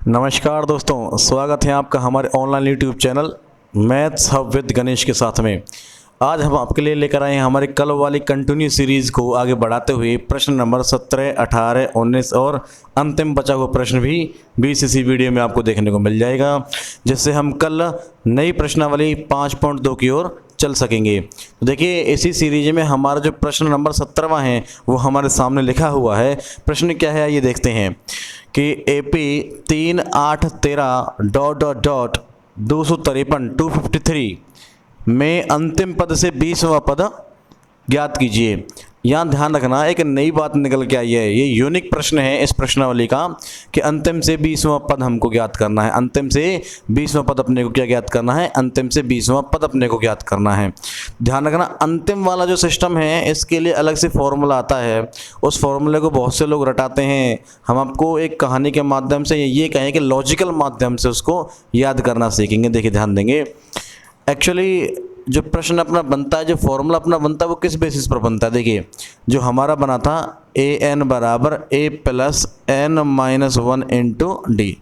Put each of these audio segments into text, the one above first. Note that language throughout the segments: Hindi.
नमस्कार दोस्तों, स्वागत है आपका हमारे online YouTube channel maths hub with Ganesh के साथ में। आज हम आपके लिए लेकर आए हैं हमारे कल वाली कंटिन्यू सीरीज़ को आगे बढ़ाते हुए प्रश्न नंबर 17, 18, 19 और अंतिम बचा हुआ प्रश्न भी 20 इसी वीडियो में आपको देखने को मिल जाएगा, जिससे हम कल नई प्रश्नावली 5.2 की ओर चल सकेंगे। तो देखिए, इसी सीरीज में हमारा जो प्रश्न नंबर 17वां है वो हमारे सामने लिखा हुआ है। प्रश्न क्या है ये देखते हैं कि AP 3, 8, 13 ... 253 253 में अंतिम पद से 20वां पद ज्ञात कीजिए। यहाँ ध्यान रखना, एक नई बात निकल के आई है। ये यूनिक प्रश्न है इस प्रश्नावली का कि अंतिम से 20वां पद हमको ज्ञात करना है। अंतिम से 20वां पद अपने को क्या ज्ञात करना है? अंतिम से 20वां पद अपने को ज्ञात करना है। ध्यान रखना, अंतिम वाला जो सिस्टम है इसके लिए अलग से फॉर्मूला आता है। उस फॉर्मूले को बहुत से लोग रटाते हैं। हम आपको एक कहानी के माध्यम से ये कहें कि लॉजिकल माध्यम से उसको याद करना सीखेंगे। देखिए, ध्यान देंगे, एक्चुअली जो प्रश्न अपना बनता है, जो फॉर्मूला अपना बनता है, वो किस बेसिस पर बनता है? देखिए, जो हमारा बना था AN बराबर A plus N-1 into D,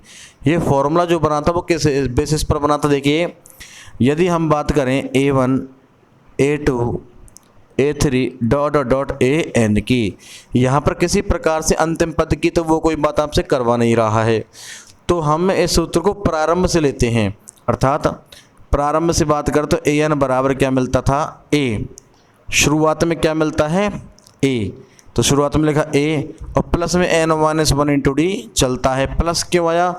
ये फॉर्मूला जो बना था वो किस बेसिस पर बना था? देखिए, यदि हम बात करें A1, A2, A3 ... AN की, यहाँ पर किसी प्रकार से अंतिम पद की तो वो कोई बात आपसे करवा नहीं रहा है, तो हम इस सूत्र को प्रारंभ से लेते हैं। अर्थात प्रारंभ से बात करें तो AN बराबर क्या मिलता था? A। शुरुआत में क्या मिलता है? A। तो शुरुआत में लिखा A और प्लस में N-1 इंटू डी चलता है। प्लस क्यों आया?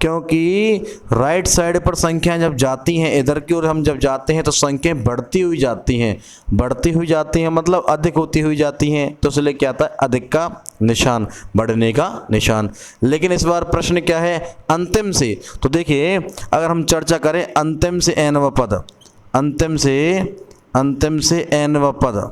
क्योंकि राइट साइड पर संख्याएं जब जाती हैं इधर की ओर, हम जब जाते हैं तो संख्याएं बढ़ती हुई जाती हैं। बढ़ती हुई जाती हैं मतलब अधिक होती हुई जाती हैं, तो इसलिए क्या आता है? अधिक का निशान, बढ़ने का निशान। लेकिन इस बार प्रश्न क्या है? अंतिम से। तो देखिए, अगर हम चर्चा करें अंतिम से n पद, अंतिम से n पद,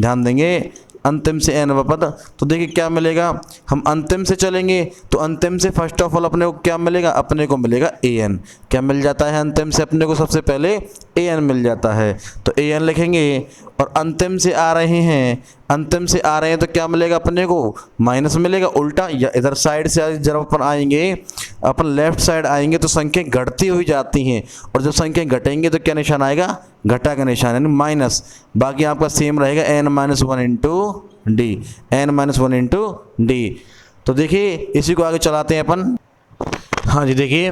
ध्यान देंगे, अंतिम से n पद, तो देखिए क्या मिलेगा? हम अंतिम से चलेंगे तो अंतिम से फर्स्ट ऑफ ऑल अपने को क्या मिलेगा? अपने को मिलेगा AN। क्या मिल जाता है अंतिम से अपने को? सबसे पहले AN मिल जाता है, तो AN लिखेंगे। और अंतिम से आ रहे हैं, अंतिम से आ रहे हैं तो क्या मिलेगा अपने को? माइनस मिलेगा। उल्टा या इधर साइड से जब अपन आएंगे, अपन लेफ्ट साइड आएंगे तो संख्या घटती हुई जाती हैं, और जब संख्या घटेंगे तो क्या निशान आएगा? घटा का निशान, यानी माइनस। बाकी आपका सेम रहेगा N-1 into D, N-1 into D. तो देखिए, इसी को आगे चलाते हैं अपन। हाँ जी, देखिए,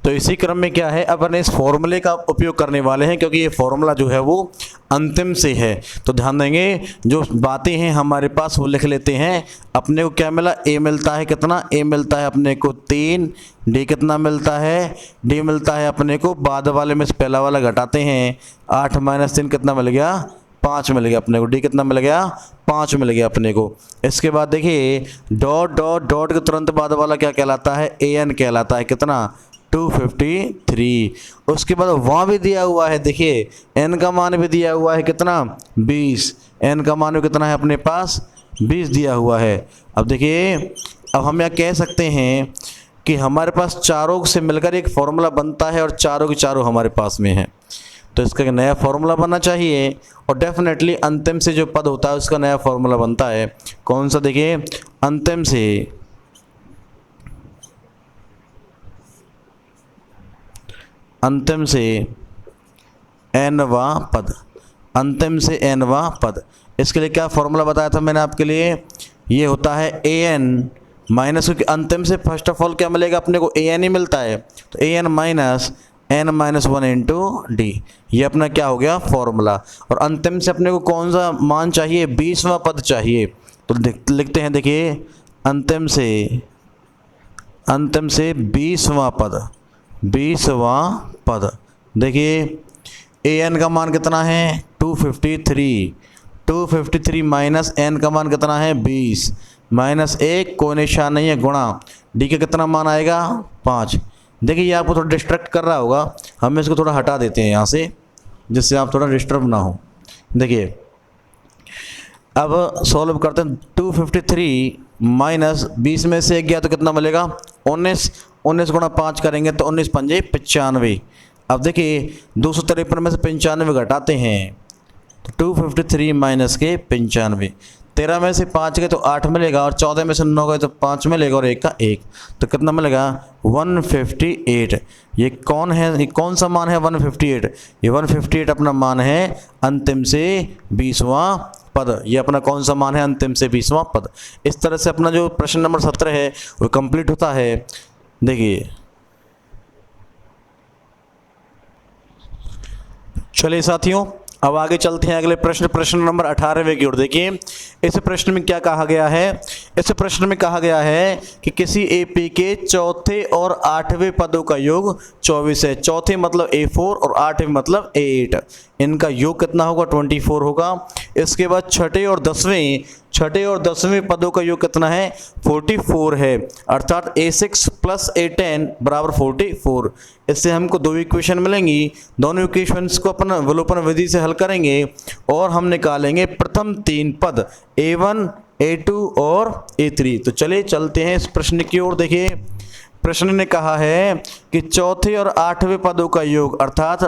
तो इसी क्रम में क्या है, अपन इस फॉर्मूले का उपयोग करने वाले हैं, क्योंकि ये फॉर्मूला जो है वो अंतिम से है। तो ध्यान देंगे, जो बातें हैं हमारे पास वो लिख लेते हैं। अपने को क्या मिला? A मिलता है कितना? A मिलता है अपने को 3। D कितना मिलता है? D मिलता है अपने को, बाद वाले में से पहला वाला घटाते हैं, 8 - 3 कितना मिल गया? 5 मिल गया अपने को। D कितना मिल गया? 5 मिल गया अपने को। इसके बाद देखिए, डॉट के तुरंत बाद वाला क्या कहलाता है? AN कहलाता है। कितना? 253। उसके बाद वहाँ भी दिया हुआ है, देखिए N का मान भी दिया हुआ है कितना? 20। N का मान भी कितना है अपने पास? 20 दिया हुआ है। अब देखिए, अब हम यह कह सकते हैं कि हमारे पास चारों से मिलकर एक फॉर्मूला बनता है, और चारों के चारों हमारे पास में है, तो इसका एक नया फॉर्मूला बनना चाहिए। और डेफिनेटली अंतिम से जो पद होता है उसका नया फॉर्मूला बनता है। कौन सा? देखिए, अंतिम से nवां पद, अंतिम से nवां पद। इसके लिए क्या फॉर्मूला बताया था मैंने आपके लिए? ये होता है AN माइनस, क्योंकि अंतिम से फर्स्ट ऑफ ऑल क्या मिलेगा अपने को? AN ही मिलता है, तो AN minus N-1 into D, ये अपना क्या हो गया? फॉर्मूला। और अंतिम से अपने को कौन सा मान चाहिए? 20वां पद चाहिए। तो लिखते हैं, देखिए, अंतिम से 20वां पद, 20वां पद। देखिए, AN का मान कितना है? 253। 253 माइनस N का मान कितना है? 20 माइनस 1, कोई निशान नहीं है, गुणा D का कितना मान आएगा? 5। देखिए, ये आपको थोड़ा डिस्ट्रैक्ट कर रहा होगा, हम इसको थोड़ा हटा देते हैं यहाँ से, जिससे आप थोड़ा डिस्टर्ब ना हो। देखिए, अब सॉल्व करते हैं। 253 माइनस 20 में से 1 गया तो कितना मिलेगा? 19। 19 गुणा 5 करेंगे तो 19 पंजे 95। अब देखिए, 253 में से 95 घटाते हैं तो 253 माइनस के 95, 13 में से 5 गए तो 8 मिलेगा, और 14 में से 9 गए तो 5 मिलेगा, और 1 का 1, तो कितना मिलेगा 158। ये कौन है, ये कौन सा मान है 158? ये 158 अपना मान है अंतिम से 20वां पद। ये अपना कौन सा मान है, अंतिम से 20वां पद। इस तरह से अपना जो प्रश्न नंबर 17 है वो कंप्लीट होता है। देखिए चलिए साथियों, अब आगे चलते हैं अगले प्रश्न, प्रश्न नंबर 18वें की ओर। देखिए इस प्रश्न में क्या कहा गया है, इस प्रश्न में कहा गया है कि किसी एपी के चौथे और 8वें पदों का योग 24 है। चौथे मतलब A4 और 8वें मतलब A8, इनका योग कितना होगा 24 होगा। इसके बाद छठे और 10वें पदों का योग कितना है 44 है, अर्थात A6 प्लस A10 बराबर 44। इससे हमको दो इक्वेशन मिलेंगी, दोनों इक्वेशंस को अपन विलोपन विधि से हल करेंगे और हम निकालेंगे प्रथम 3 पद A1, A2 और A3। तो चलिए चलते हैं इस प्रश्न की ओर। देखिए प्रश्न ने कहा है कि चौथे और 8वें पदों का योग अर्थात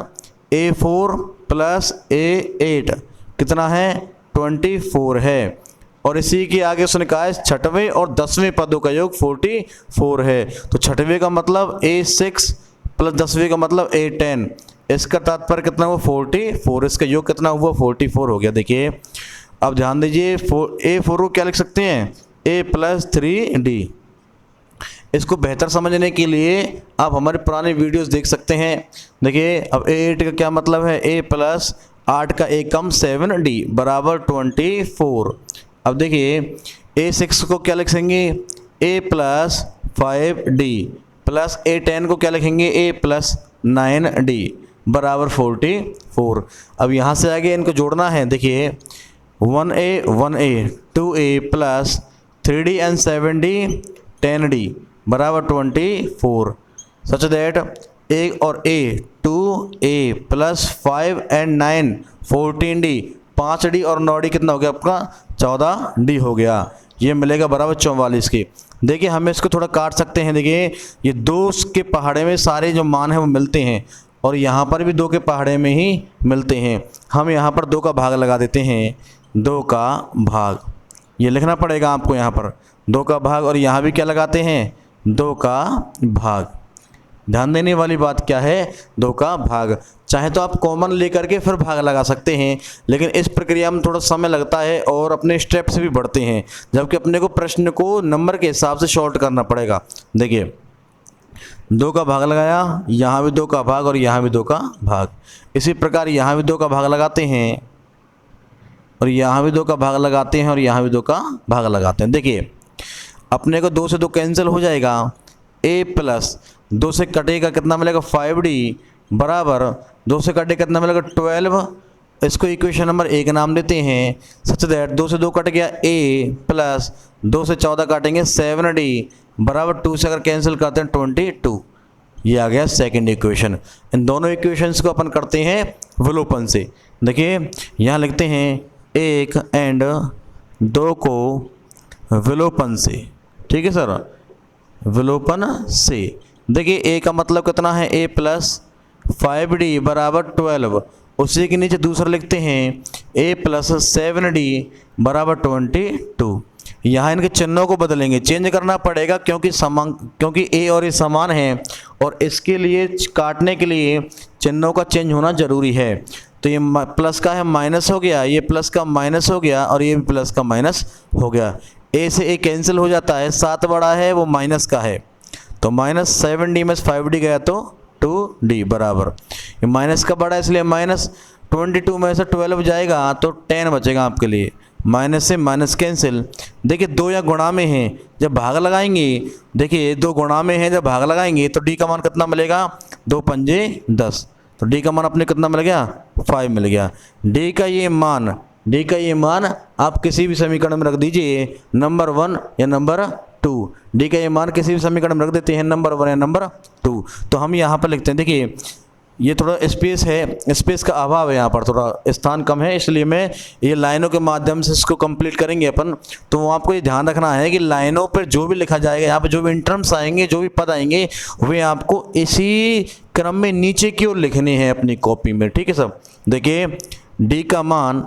A4 प्लस A8 कितना है 24 है, और इसी के आगे उसने कहा है छठवें और 10वें पदों का योग 44 है। तो छठवें का मतलब A6 प्लस 10वें का मतलब A10, इसका तात्पर्य कितना हुआ 44, इसका योग कितना हुआ 44 हो गया। देखिए अब ध्यान दीजिए A4 को क्या लिख सकते हैं A प्लस 3D। इसको बेहतर समझने के लिए आप हमारे पुराने वीडियोस देख सकते हैं। देखिए अब A8 का क्या मतलब है A प्लस 8 का 1 कम 7D बराबर 24। अब देखिए A6 को क्या लिखेंगे A plus 5D plus A10 को क्या लिखेंगे A प्लस 9D बराबर 44। अब यहाँ से आगे इनको जोड़ना है। देखिए 1A 2A plus 3D and 7D 10D बराबर 24, सच दैट A और A 2A plus 5 and 9 14D 5D और 9D कितना हो गया आपका 14D हो गया। ये मिलेगा बराबर 44 के। देखिए हम इसको थोड़ा काट सकते हैं। देखिए ये 2 के पहाड़े में सारे जो मान हैं वो मिलते हैं, और यहाँ पर भी 2 के पहाड़े में ही मिलते हैं। हम यहाँ पर 2 का भाग लगा देते हैं, 2 का भाग, ये लिखना पड़ेगा आपको यहाँ पर 2 का भाग, और यहाँ भी क्या लगाते हैं 2 का भाग। ध्यान देने वाली बात क्या है 2 का भाग। चाहे तो आप कॉमन लेकर के फिर भाग लगा सकते हैं, लेकिन इस प्रक्रिया में थोड़ा समय लगता है और अपने स्टेप से भी बढ़ते हैं, जबकि अपने को प्रश्न को नंबर के हिसाब से शॉर्ट करना पड़ेगा। देखिए 2 का भाग लगाया, यहाँ भी 2 का भाग और यहाँ भी 2 का भाग। इसी प्रकार यहाँ भी 2 का भाग लगाते हैं और यहाँ भी 2 का भाग लगाते हैं और यहाँ भी 2 का भाग लगाते हैं। देखिए अपने को 2 से 2 कैंसिल हो जाएगा, A प्लस 2 से कटेगा कितना मिलेगा 5D बराबर 2 से कटे कितना मिलेगा 12। इसको इक्वेशन नंबर 1 नाम देते हैं, सच दैट 2 से 2 कट गया A प्लस 2 से 14 काटेंगे 7D बराबर 2 से अगर कैंसिल करते हैं 22। ये आ गया सेकंड इक्वेशन। इन दोनों इक्वेशंस को अपन करते हैं विलोपन से। देखिए यहाँ लिखते हैं 1 एंड 2 को विलोपन से, ठीक है सर, विलोपन से। देखिए A का मतलब कितना है A प्लस 5D बराबर 12, उसी के नीचे दूसरा लिखते हैं A प्लस 7D बराबर 22। यहाँ इनके चिन्हों को बदलेंगे, चेंज करना पड़ेगा क्योंकि A और A समान हैं, और इसके लिए काटने के लिए चिन्हों का चेंज होना ज़रूरी है। तो ये प्लस का है माइनस हो गया, ये प्लस का माइनस हो गया, और ये भी प्लस का माइनस हो गया। A से A कैंसिल हो जाता है, 7 बड़ा है वो माइनस का है, तो माइनस 7D में 5D गया तो 2D बराबर, ये माइनस का बड़ा है इसलिए माइनस 22 में से 12 जाएगा तो 10 बचेगा आपके लिए, माइनस से माइनस कैंसिल। देखिए 2 या गुणा में हैं, जब भाग लगाएंगे, देखिए 2 गुणा में हैं जब भाग लगाएंगे तो D का मान कितना मिलेगा 2 पंजे 10, तो D का मान अपने कितना मिल गया 5 मिल गया। D का ये मान आप किसी भी समीकरण में रख दीजिए, नंबर 1 या नंबर 2। D का ये मान किसी भी समीकरण में रख देते हैं, नंबर 1 या नंबर 2। तो हम यहाँ पर लिखते हैं, देखिए ये थोड़ा स्पेस है, स्पेस का अभाव है, यहाँ पर थोड़ा स्थान कम है, इसलिए मैं ये लाइनों के माध्यम से इसको कंप्लीट करेंगे अपन। तो आपको ये ध्यान रखना है कि लाइनों पर जो भी लिखा जाएगा, यहाँ पर जो भी इंटर्म्स आएंगे, जो भी पद आएंगे, वे आपको इसी क्रम में नीचे की ओर लिखने हैं अपनी कॉपी में, ठीक है सब। देखिए D का मान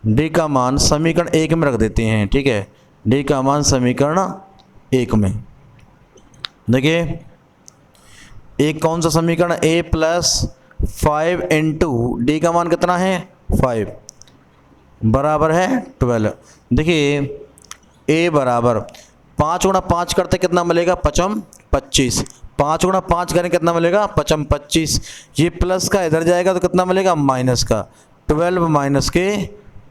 डी का मान समीकरण 1 में रख देते हैं, ठीक है। डी का मान समीकरण 1 में, देखिए एक कौन सा समीकरण, a प्लस 5 इंटू डी का मान कितना है 5 बराबर है 12। देखिए a बराबर 5 गुणा 5 करते कितना मिलेगा 5 25, 5 गुणा 5 करें कितना मिलेगा 5 25, ये प्लस का इधर जाएगा तो कितना मिलेगा माइनस का 12 माइनस के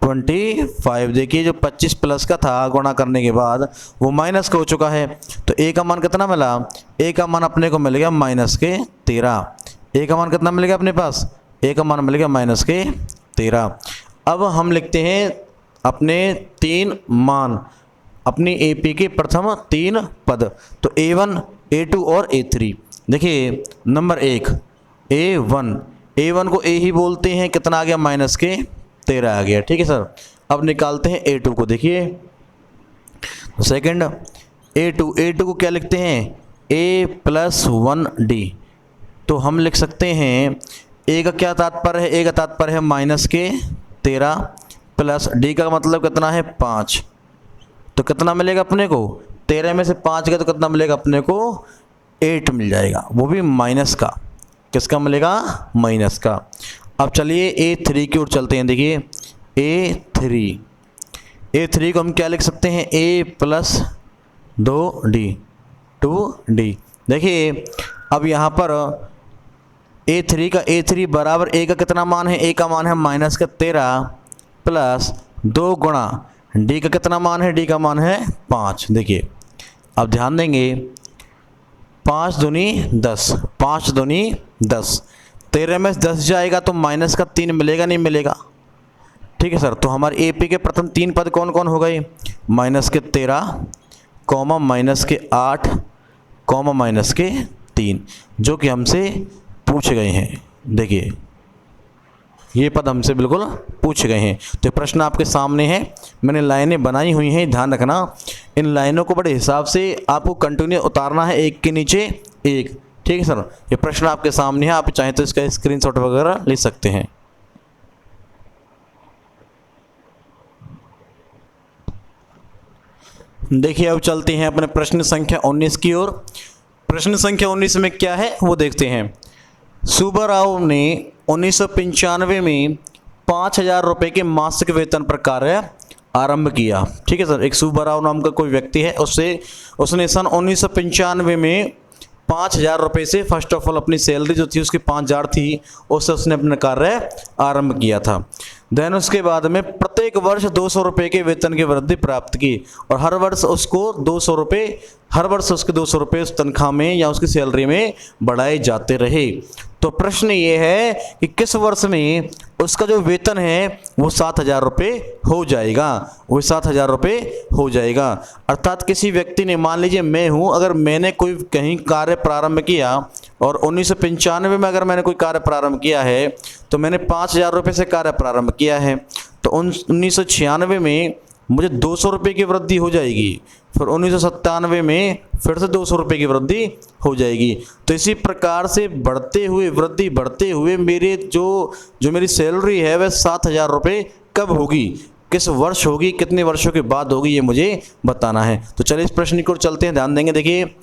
25। देखिए जो 25 प्लस का था गुणा करने के बाद वो माइनस का हो चुका है, तो a का मान कितना मिला, a का मान अपने को मिलेगा माइनस के 13। a का मान कितना मिलेगा अपने पास, a का मान मिलेगा माइनस के 13। अब हम लिखते हैं अपने 3 मान, अपनी AP के प्रथम 3 पद, तो A1 A2 और A3। देखिए नंबर 1 A1 को A ही बोलते हैं, कितना आ गया माइनस के 13 आ गया, ठीक है सर। अब निकालते हैं A2 को, देखिए सेकंड A2 को क्या लिखते हैं A प्लस 1D, तो हम लिख सकते हैं A का क्या तात्पर्य है, A का तात्पर्य है माइनस के 13 प्लस D का मतलब कितना है 5, तो कितना मिलेगा अपने को 13 में से 5 गया तो कितना मिलेगा अपने को 8 मिल जाएगा, वो भी माइनस का, किसका मिलेगा माइनस का। अब चलिए A3 की ओर चलते हैं। देखिए A3 को हम क्या लिख सकते हैं A प्लस 2D। देखिए अब यहाँ पर A3 बराबर A का कितना मान है, A का मान है माइनस का 13 प्लस 2 गुणा D का कितना मान है, D का मान है 5। देखिए अब ध्यान देंगे 5 दूनी 10, 5 दूनी 10, 13 में 10 जाएगा तो माइनस का 3 मिलेगा नहीं मिलेगा, ठीक है सर। तो हमारे AP के प्रथम 3 पद कौन कौन हो गए, माइनस के 13 कॉमा माइनस के 8 कॉमा माइनस के 3, जो कि हमसे पूछे गए हैं। देखिए ये पद हमसे बिल्कुल पूछे गए हैं, तो प्रश्न आपके सामने है, मैंने लाइनें बनाई हुई हैं, ध्यान रखना इन लाइनों को बड़े हिसाब से आपको कंटिन्यू उतारना है, एक के नीचे एक, ठीक है सर। ये प्रश्न आपके सामने है, आप चाहें तो इसका स्क्रीनशॉट वगैरह ले सकते हैं। देखिए अब चलते हैं अपने प्रश्न संख्या 19 की ओर। प्रश्न संख्या 19 में क्या है वो देखते हैं। सुब्बाराव ने 1995 में 5,000 रुपये के मासिक वेतन पर कार्य आरंभ किया, ठीक है सर। एक सुब्बाराव नाम का कोई व्यक्ति है, उसने सन 1995 में 5,000 रुपये से फर्स्ट ऑफ ऑल अपनी सैलरी जो थी उसकी 5,000 थी, उससे उसने अपना कार्य आरंभ किया था। देन उसके बाद में प्रत्येक वर्ष 200 रुपये के वेतन की वृद्धि प्राप्त की, और हर वर्ष उसको 200 रुपये, हर वर्ष उसके 200 रुपये उस तनख्वाह में या उसकी सैलरी में बढ़ाए जाते रहे। तो प्रश्न ये है कि किस वर्ष में उसका जो वेतन है वो 7,000 रुपये हो जाएगा, वो 7,000 रुपये हो जाएगा। अर्थात किसी व्यक्ति ने, मान लीजिए मैं हूँ, अगर मैंने कोई कहीं कार्य प्रारंभ किया और 1995 में अगर मैंने कोई कार्य प्रारंभ किया है तो मैंने 5,000 रुपये से कार्य प्रारंभ किया है, तो 1996 में मुझे 200 रुपये की वृद्धि हो जाएगी, फिर 1997 में फिर से 200 रुपये की वृद्धि हो जाएगी। तो इसी प्रकार से बढ़ते हुए मेरे जो मेरी सैलरी है वह 7,000 रुपये कब होगी, किस वर्ष होगी, कितने वर्षों के बाद होगी, ये मुझे बताना है। तो चलिए इस प्रश्न की ओर चलते हैं, ध्यान देंगे। देखिए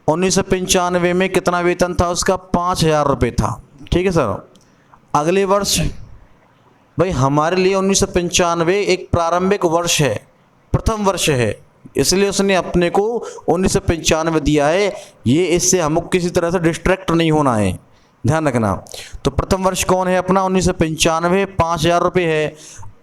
1995 में कितना वेतन था उसका, 5,000 रुपये था, ठीक है सर। अगले वर्ष भाई हमारे लिए 1995 एक प्रारंभिक वर्ष है, प्रथम वर्ष है, इसलिए उसने अपने को 1995 दिया है। ये इससे हमको किसी तरह से डिस्ट्रैक्ट नहीं होना है, ध्यान रखना। तो प्रथम वर्ष कौन है अपना 1995, 5,000 रुपये है।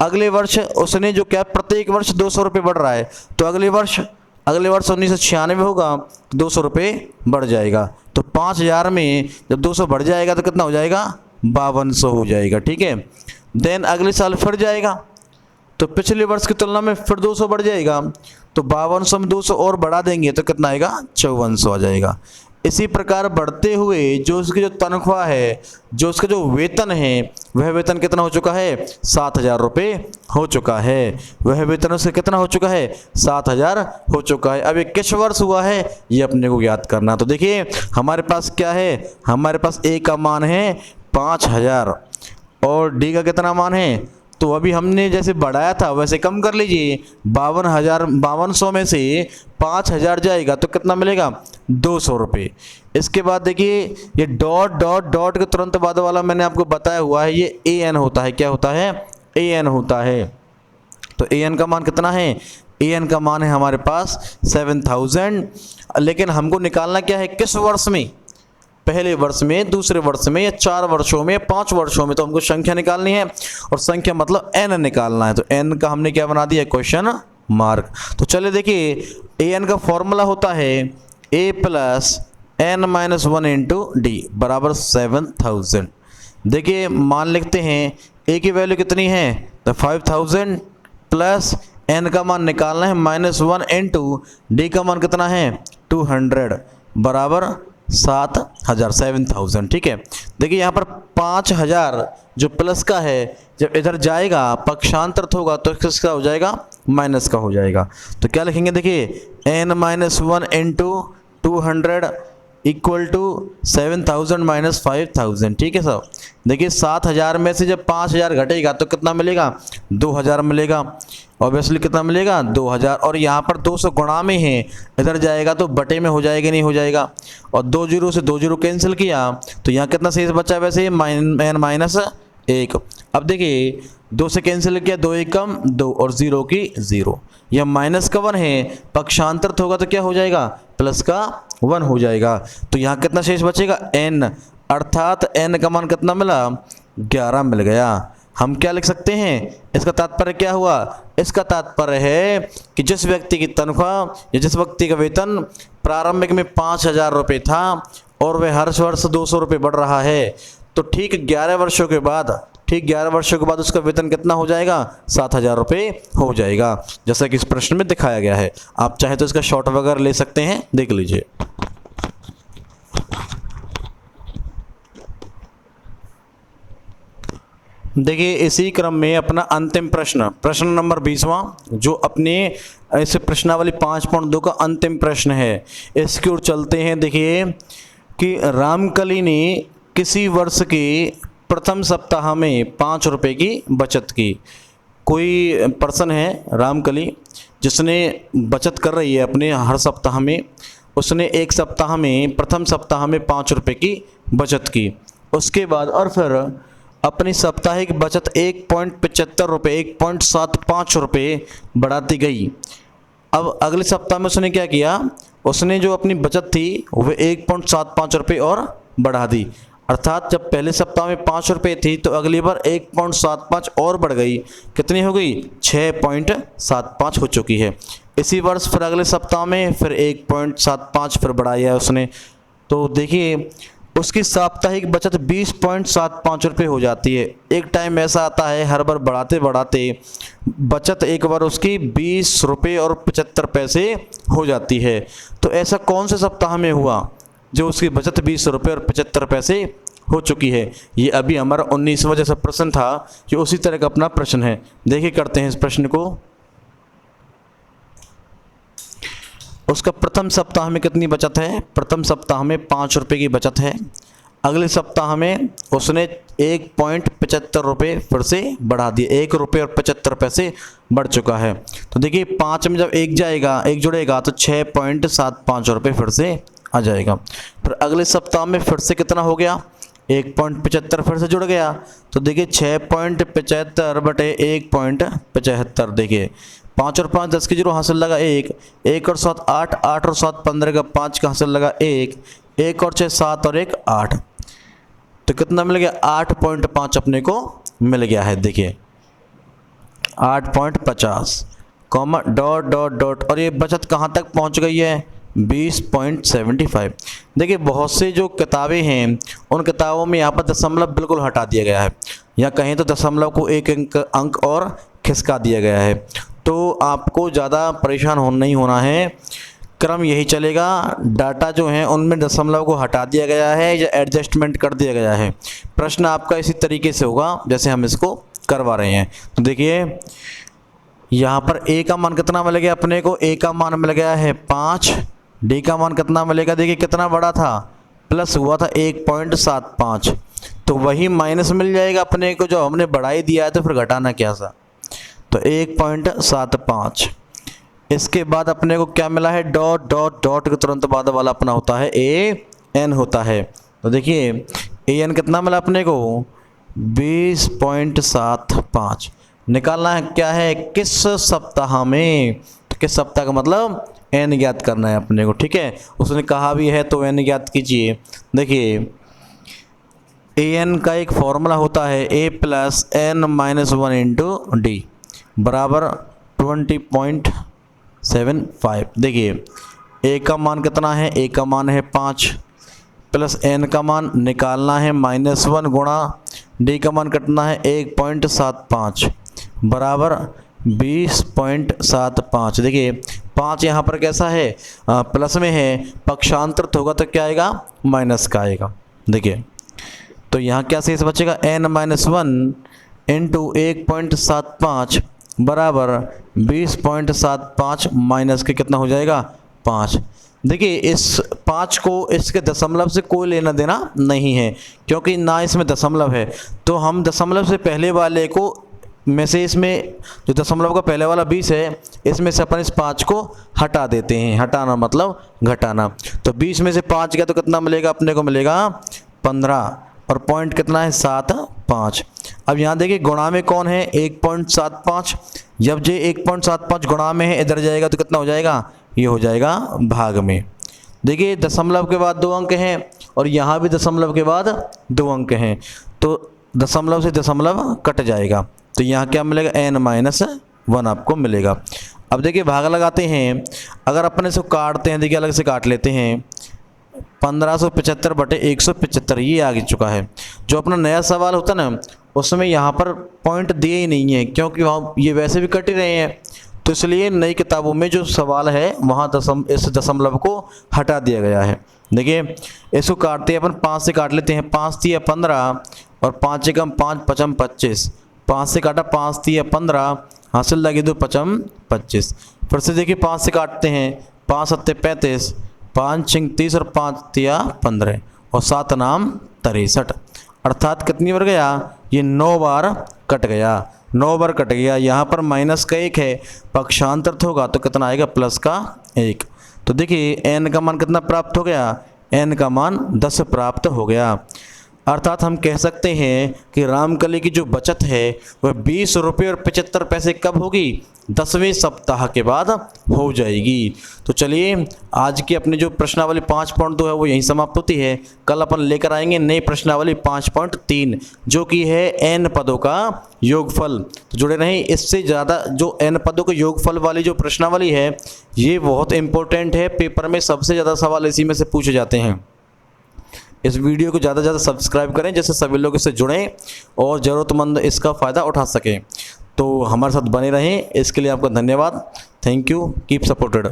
अगले वर्ष उसने जो क्या, प्रत्येक वर्ष 200 रुपये बढ़ रहा है, तो अगले वर्ष 1996 होगा तो 200 रुपये बढ़ जाएगा। तो 5,000 में जब 200 बढ़ जाएगा तो कितना हो जाएगा, 5200 हो जाएगा, ठीक है। देन अगले साल फिर जाएगा तो पिछले वर्ष की तुलना में फिर 200 बढ़ जाएगा, तो 5200 में 200 और बढ़ा देंगे तो कितना आएगा, 5400 आ जाएगा। इसी प्रकार बढ़ते हुए जो उसकी जो तनख्वाह है, जो उसका जो वेतन है, वह वेतन कितना हो चुका है, 7,000 रुपये हो चुका है। वह वेतन उसका कितना हो चुका है, 7,000 हो चुका है। अब ये किस वर्ष हुआ है ये अपने को याद करना। तो देखिए हमारे पास क्या है, हमारे पास A का मान है 5,000 और D का कितना मान है तो अभी हमने जैसे बढ़ाया था वैसे कम कर लीजिए। 52,500 में से 5,000 जाएगा तो कितना मिलेगा? 200 रुपये। इसके बाद देखिए ये डॉट डॉट डॉट के तुरंत बाद वाला मैंने आपको बताया हुआ है, ये AN होता है। क्या होता है? AN होता है। तो AN का मान कितना है? AN का मान है हमारे पास 7000। लेकिन हमको निकालना क्या है? किस वर्ष में? पहले वर्ष में, दूसरे वर्ष में, या 4 वर्षों में, या 5 वर्षों में। तो हमको संख्या निकालनी है और संख्या मतलब n निकालना है। तो n का हमने क्या बना दिया? Question mark. तो चलिए देखिए AN का फॉर्मूला होता है A + n-1 × d बराबर 7000। देखिए मान लिखते हैं A की वैल्यू कितनी है? तो 5000 प्लस n का मान निकालना है -1 × d का मान कितना है? 200 बराबर 7000। ठीक है। देखिए यहाँ पर 5000 जो प्लस का है जब इधर जाएगा पक्षांतरित होगा तो किसका हो जाएगा? माइनस का हो जाएगा। तो क्या लिखेंगे? देखिए n-1 × 200 इक्वल टू 7000 - 5000। ठीक है सर। देखिए 7000 में से जब 5000 घटेगा तो कितना मिलेगा? 2000 मिलेगा। ऑब्वियसली कितना मिलेगा? 2000। और यहाँ पर 200 गुणा में है, इधर जाएगा तो बटे में हो जाएगा, नहीं हो जाएगा। और 2 जीरो से 2 जीरो कैंसिल किया तो यहाँ कितना शेष बचा? वैसे -1। अब देखिए 2 से कैंसिल किया, 2 1 कम 2 और 0 की 0। यह माइनस का 1 है, पक्षांतरित होगा तो क्या हो जाएगा? प्लस का 1 हो जाएगा। तो यहाँ कितना शेष बचेगा? n। अर्थात n का मान कितना मिला? 11 मिल गया। हम क्या लिख सकते हैं? इसका तात्पर्य क्या हुआ? इसका तात्पर्य है कि जिस व्यक्ति की तनख्वाह या जिस व्यक्ति का वेतन प्रारंभिक में 5000 रुपये था और वह हर वर्ष 200 रुपये बढ़ रहा है, तो ठीक 11 वर्षों के बाद उसका वेतन कितना हो जाएगा? 7000 रुपये हो जाएगा, जैसा कि इस प्रश्न में दिखाया गया है। आप चाहे तो इसका शॉर्ट वगैरह ले सकते हैं, देख लीजिए। देखिए इसी क्रम में अपना अंतिम प्रश्न नंबर 20वां, जो अपने इस प्रश्नावली 5.2 का अंतिम प्रश्न है, इसकी ओर चलते हैं। देखिए कि रामकली ने किसी वर्ष के प्रथम सप्ताह में 5 रुपये की बचत की। कोई पर्सन है रामकली जिसने बचत कर रही है अपने हर सप्ताह में। उसने एक सप्ताह में, प्रथम सप्ताह में 5 रुपये की बचत की। उसके बाद और फिर अपनी साप्ताहिक बचत 1.75 रुपये, 1.75 रुपये बढ़ाती गई। अब अगले सप्ताह में उसने क्या किया? उसने जो अपनी बचत थी वह 1.75 रुपये और बढ़ा दी। अर्थात जब पहले सप्ताह में 5 रुपये थी तो अगली बार 1.75 और बढ़ गई। कितनी हो गई? 6.75 हो चुकी है। इसी वर्ष फिर अगले सप्ताह में फिर 1.75 फिर बढ़ाया है उसने। तो देखिए उसकी साप्ताहिक बचत 20.75 रुपये हो जाती है। एक टाइम ऐसा आता है हर बार बढ़ाते बढ़ाते बचत एक बार उसकी 20 रुपये और 75 पैसे हो जाती है। तो ऐसा कौन से सप्ताह में हुआ जो उसकी बचत 20 रुपये और 75 पैसे हो चुकी है? ये अभी हमारा 19वां जैसा प्रश्न था, ये उसी तरह का अपना प्रश्न है। देखिए करते हैं इस प्रश्न को। उसका प्रथम सप्ताह में कितनी बचत है? प्रथम सप्ताह में 5 रुपये की बचत है। अगले सप्ताह में उसने 1.75 रुपये फिर से बढ़ा दिए, 1 रुपये और 75 पैसे बढ़ चुका है। तो देखिए 5 में जब 1 जाएगा, 1 जुड़ेगा तो 6.75 रुपये फिर से आ जाएगा। फिर अगले सप्ताह में फिर से कितना हो गया? 1.75 फिर से जुड़ गया। तो देखिए 6.75 बटे 1.75। देखिए 5 और 5 10 की 0 हासिल लगा 1, 1 और 7 8, 8 और 7 15 का 5 का हासिल लगा 1, 1 और 6 7 और 1 8। तो कितना मिल गया? 8.5 अपने को मिल गया है। देखिए 8.50 कॉमा डॉट डॉट डॉट, और ये बचत कहाँ तक पहुँच गई है? 20.75। देखिए बहुत से जो किताबें हैं उन किताबों में यहाँ पर दशमलव बिल्कुल हटा दिया गया है, या कहीं तो दशमलव को एक अंक और खिसका दिया गया है। तो आपको ज़्यादा परेशान नहीं होना है, क्रम यही चलेगा। डाटा जो है उनमें दशमलव को हटा दिया गया है या एडजस्टमेंट कर दिया गया है। प्रश्न आपका इसी तरीके से होगा जैसे हम इसको करवा रहे हैं। तो देखिए यहाँ पर ए का मान कितना मिल गया अपने को? ए का मान मिल गया है 5। डी का मान कितना मिलेगा? देखिए कितना बड़ा था, प्लस हुआ था 1.75। तो वही माइनस मिल जाएगा अपने को जो हमने बढ़ा ही दिया है, तो फिर घटाना क्या सा। तो 1.75। इसके बाद अपने को क्या मिला है, डॉट डॉट डॉट के तुरंत बाद वाला अपना होता है AN होता है। तो देखिए AN कितना मिला अपने को, 20.75। निकालना है क्या है, किस सप्ताह में, तो किस सप्ताह का मतलब N ज्ञात करना है अपने को, ठीक है। उसने कहा भी है तो N ज्ञात कीजिए। देखिए AN का एक फॉर्मूला होता है A+N-1 इंटू D बराबर 20.75। देखिए A का मान कितना है, A का मान है 5 प्लस N का मान निकालना है -1 गुणा D का मान कटना है 1.75 बराबर 20.75। देखिए 5 यहाँ पर कैसा है, प्लस में है, पक्षांतरित होगा तो क्या आएगा, माइनस का आएगा। देखिए तो यहाँ क्या शेष बचेगा, N-1 इंटू 1.75 बराबर 20.75 माइनस के कितना हो जाएगा, 5। देखिए इस 5 को इसके दशमलव से कोई लेना देना नहीं है, क्योंकि ना इसमें दशमलव है। तो हम दशमलव से पहले वाले को में से, इसमें जो दशमलव का पहले वाला 20 है, इसमें से अपन इस 5 को हटा देते हैं। हटाना मतलब घटाना। तो 20 में से 5 गया तो कितना मिलेगा, अपने को मिलेगा 15 और पॉइंट कितना है 7.5। अब यहाँ देखिए गुणा में कौन है, 1.75। जब ये 1.75 गुणा में है, इधर जाएगा तो कितना हो जाएगा, ये हो जाएगा भाग में। देखिए दशमलव के बाद 2 अंक हैं और यहाँ भी दशमलव के बाद 2 अंक हैं, तो दशमलव से दशमलव कट जाएगा। तो यहाँ क्या मिलेगा, N-1 आपको मिलेगा। अब देखिए भाग लगाते हैं। अगर अपने से काटते हैं, देखिए अलग से काट लेते हैं, 1575/175 ये आ चुका है। जो अपना नया सवाल होता ना, उसमें यहाँ पर पॉइंट दिए ही नहीं है, क्योंकि वहाँ ये वैसे भी कट ही रहे हैं। तो इसलिए नई किताबों में जो सवाल है वहाँ इस दशमलव को हटा दिया गया है। देखिए इसको काटते हैं अपन, 5 से काट लेते हैं। 5 3 15 और 5 एकम 5 5 25। 5 से काटा, 5 3 15, हासिल लगे 2 5 25। फिर से देखिए 5 से काटते हैं, 5 7 35, 5 6 30 और 5 3 15 और 7 नाम 63। अर्थात कितनी बार गया, ये 9 बार कट गया। 9 बार कट गया। यहाँ पर माइनस का 1 है, पक्षांतरित होगा तो कितना आएगा, प्लस का 1। तो देखिए N का मान कितना प्राप्त हो गया, N का मान 10 प्राप्त हो गया। अर्थात हम कह सकते हैं कि रामकली की जो बचत है वह 20 रुपये और 75 पैसे कब होगी, 10वें सप्ताह के बाद हो जाएगी। तो चलिए आज की अपनी जो प्रश्नावली 5.2 है वो यहीं समाप्त होती है। कल अपन लेकर आएंगे नई प्रश्नावली 5.3 जो कि है n पदों का योगफल। तो जुड़े रहें। इससे ज़्यादा जो n पदों के योगफल वाली जो प्रश्नावली है ये बहुत इंपॉर्टेंट है, पेपर में सबसे ज़्यादा सवाल इसी में से पूछे जाते हैं। इस वीडियो को ज़्यादा से ज़्यादा सब्सक्राइब करें जिससे सभी लोग इससे जुड़ें और ज़रूरतमंद इसका फ़ायदा उठा सकें। तो हमारे साथ बने रहें, इसके लिए आपका धन्यवाद। Thank you, keep supported.